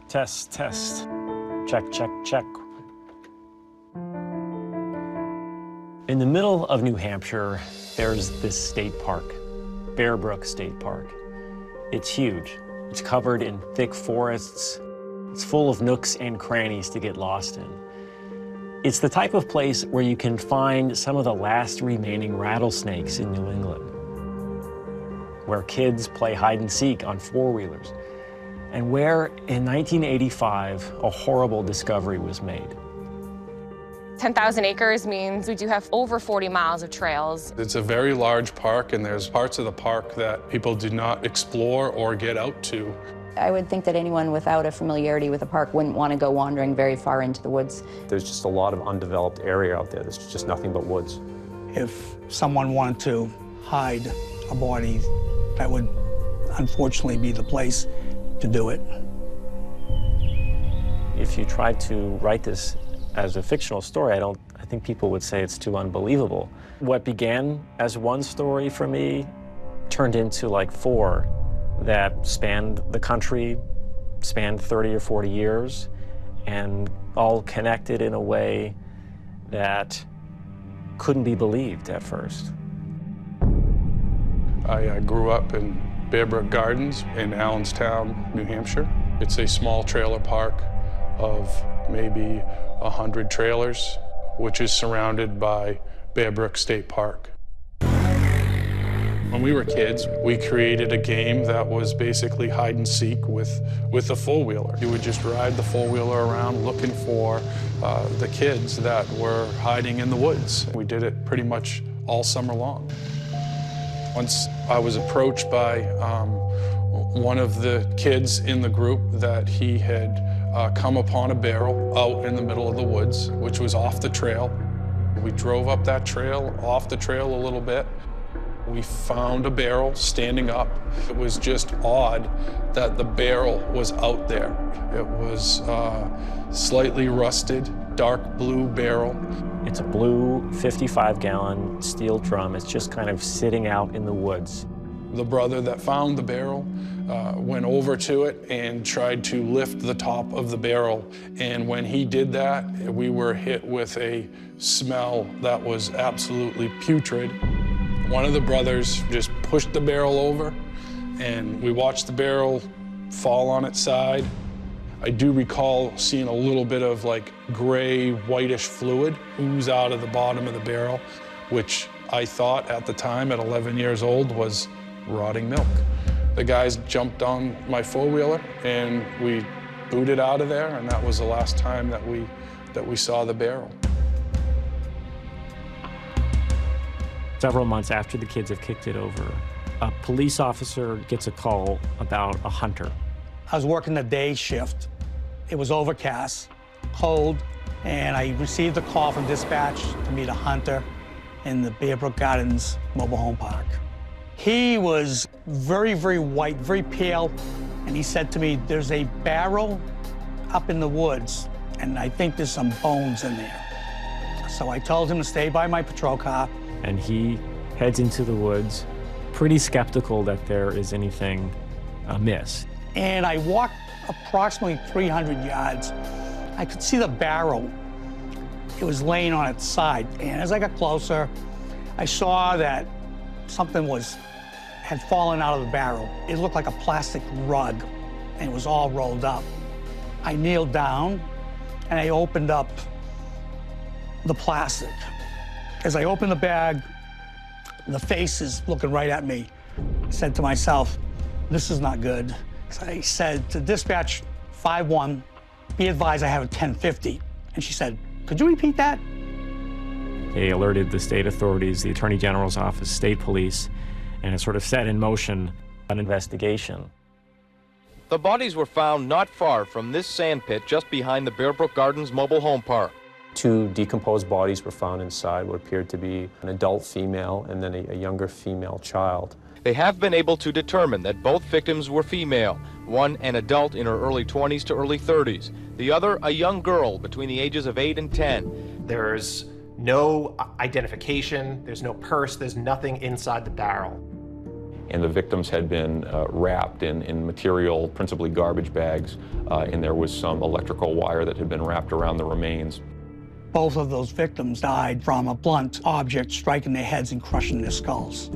Test, test. Check, check, check. In the middle of New Hampshire, there's this state park, Bear Brook State Park. It's huge. It's covered in thick forests. It's full of nooks and crannies to get lost in. It's the type of place where you can find some of the last remaining rattlesnakes in New England, where kids play hide and seek on four-wheelers, and where, in 1985, a horrible discovery was made. 10,000 acres means we do have over 40 miles of trails. It's a very large park, and there's parts of the park that people do not explore or get out to. I would think that anyone without a familiarity with a park wouldn't want to go wandering very far into the woods. There's just a lot of undeveloped area out there. There's just nothing but woods. If someone wanted to hide a body, that would unfortunately be the place to do it. If you tried to write this as a fictional story, I think people would say it's too unbelievable. What began as one story for me turned into like four that spanned the country, spanned 30 or 40 years, and all connected in a way that couldn't be believed at first. I grew up in Bear Brook Gardens in Allenstown, New Hampshire. It's a small trailer park of maybe 100 trailers, which is surrounded by Bear Brook State Park. When we were kids, we created a game that was basically hide and seek with a four-wheeler. You would just ride the four-wheeler around looking for the kids that were hiding in the woods. We did it pretty much all summer long. Once I was approached by one of the kids in the group that he had come upon a barrel out in the middle of the woods, which was off the trail. We drove up that trail, off the trail a little bit. We found a barrel standing up. It was just odd that the barrel was out there. It was slightly rusted, dark blue barrel. It's a blue 55-gallon steel drum. It's just kind of sitting out in the woods. The brother that found the barrel went over to it and tried to lift the top of the barrel. And when he did that, we were hit with a smell that was absolutely putrid. One of the brothers just pushed the barrel over, and we watched the barrel fall on its side. I do recall seeing a little bit of like gray, whitish fluid ooze out of the bottom of the barrel, which I thought at the time, at 11 years old, was rotting milk. The guys jumped on my four-wheeler, and we booted out of there, and that was the last time that we saw the barrel. Several months after the kids have kicked it over, a police officer gets a call about a hunter. I was working the day shift. It was overcast, cold, and I received a call from dispatch to meet a hunter in the Bear Brook Gardens mobile home park. He was very, very white, very pale, and he said to me, "There's a barrel up in the woods, and I think there's some bones in there." So I told him to stay by my patrol car. And he heads into the woods, pretty skeptical that there is anything amiss. And I walked approximately 300 yards. I could see the barrel. It was laying on its side. And as I got closer, I saw that something had fallen out of the barrel. It looked like a plastic rug, and it was all rolled up. I kneeled down, and I opened up the plastic. As I opened the bag, the face is looking right at me. I said to myself, "This is not good." So I said to dispatch 5-1, "Be advised I have a 1050. And she said, "Could you repeat that?" They alerted the state authorities, the Attorney General's office, state police, and it sort of set in motion an investigation. The bodies were found not far from this sand pit just behind the Bear Brook Gardens mobile home park. 2 decomposed bodies were found inside, what appeared to be an adult female and then a younger female child. They have been able to determine that both victims were female, one an adult in her early 20s to early 30s, the other a young girl between the ages of 8 and 10. There's no identification, there's no purse, there's nothing inside the barrel. and the victims had been wrapped in material, principally garbage bags, and there was some electrical wire that had been wrapped around the remains. Both of those victims died from a blunt object striking their heads and crushing their skulls.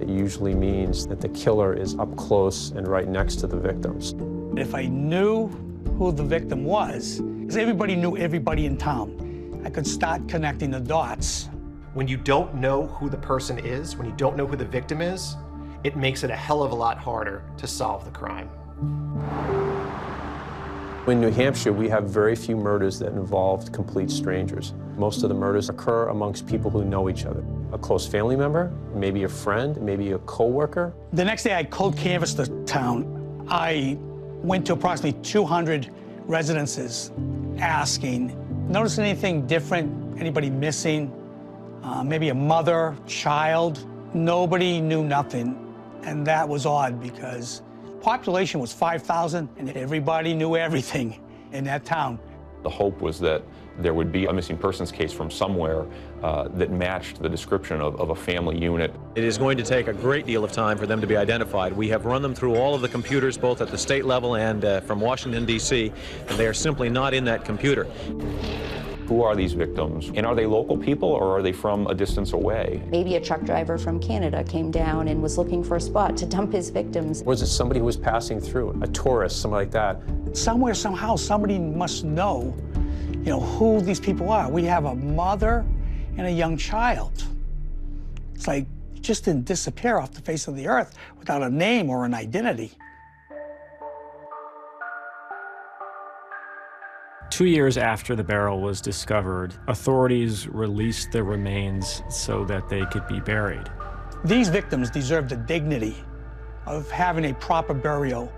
It usually means that the killer is up close and right next to the victims. If I knew who the victim was, because everybody knew everybody in town, I could start connecting the dots. When you don't know who the person is, when you don't know who the victim is, it makes it a hell of a lot harder to solve the crime. In New Hampshire, we have very few murders that involved complete strangers. Most of the murders occur amongst people who know each other. A close family member, maybe a friend, maybe a co-worker. The next day I cold canvassed the town. I went to approximately 200 residences asking, notice anything different, anybody missing? Maybe a mother, child. Nobody knew nothing, and that was odd because population was 5,000 and everybody knew everything in that town. The hope was that there would be a missing persons case from somewhere that matched the description of a family unit. It is going to take a great deal of time for them to be identified. We have run them through all of the computers, both at the state level and from Washington, D.C., and they are simply not in that computer. Who are these victims? And are they local people or are they from a distance away? Maybe a truck driver from Canada came down and was looking for a spot to dump his victims. Was it somebody who was passing through, a tourist, something like that? Somewhere, somehow, somebody must know, who these people are. We have a mother and a young child. It's like, just didn't disappear off the face of the earth without a name or an identity. 2 years after the barrel was discovered, authorities released the remains so that they could be buried. These victims deserve the dignity of having a proper burial,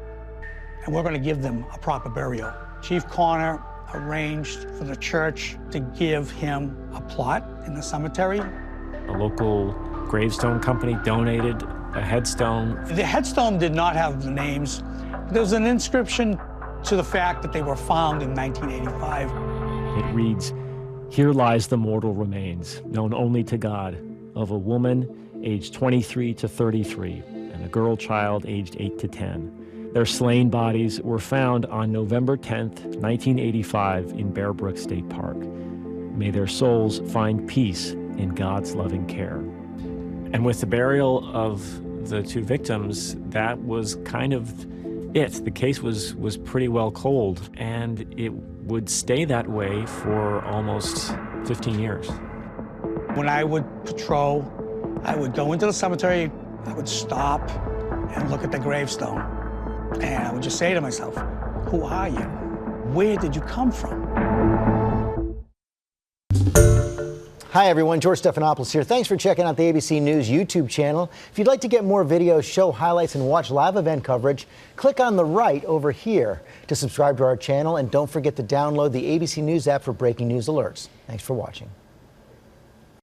and we're going to give them a proper burial. Chief Connor arranged for the church to give him a plot in the cemetery. A local gravestone company donated a headstone. The headstone did not have the names. There was an inscription to the fact that they were found in 1985. It reads, "Here lies the mortal remains, known only to God, of a woman aged 23 to 33 and a girl child aged 8 to 10. Their slain bodies were found on November 10th, 1985 in Bear Brook State Park. May their souls find peace in God's loving care." And with the burial of the two victims, that was kind of it. The case was pretty well cold, and it would stay that way for almost 15 years. When I would patrol, I would go into the cemetery, I would stop and look at the gravestone, and I would just say to myself, who are you? Where did you come from? Hi everyone, George Stephanopoulos here. Thanks for checking out the ABC News YouTube channel. If you'd like to get more videos, show highlights, and watch live event coverage, click on the right over here to subscribe to our channel, and don't forget to download the ABC News app for breaking news alerts. Thanks for watching.